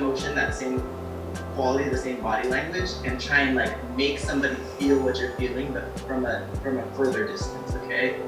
emotion, that same quality, the same body language, and try and like make somebody feel what you're feeling, but from a further distance, okay?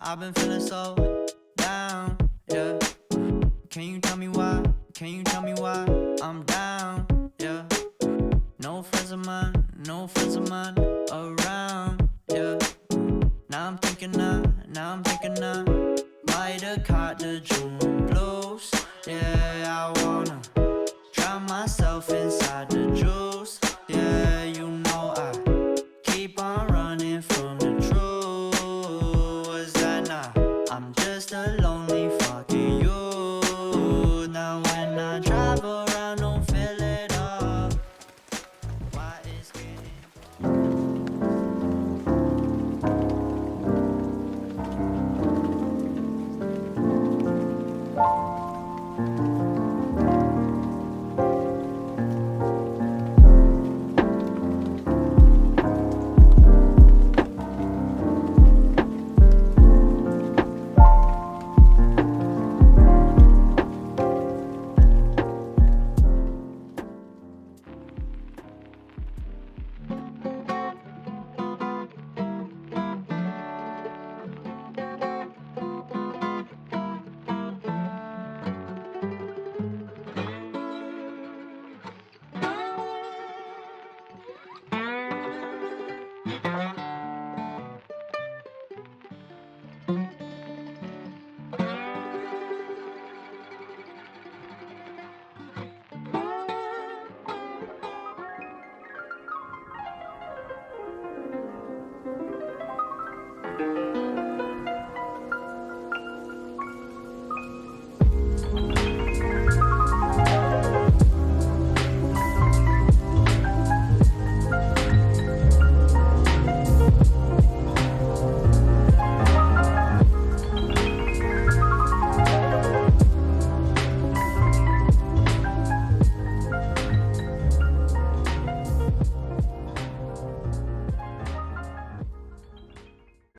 I've been feeling so down, yeah. Can you tell me why? Can you tell me why I'm down, yeah? No friends of mine around, yeah. Now I'm thinking I might have caught the June blues, yeah. I wanna drown myself inside the juice, yeah. You know I keep on running from the truth. I'm just a lonely fucking you. Now when I travel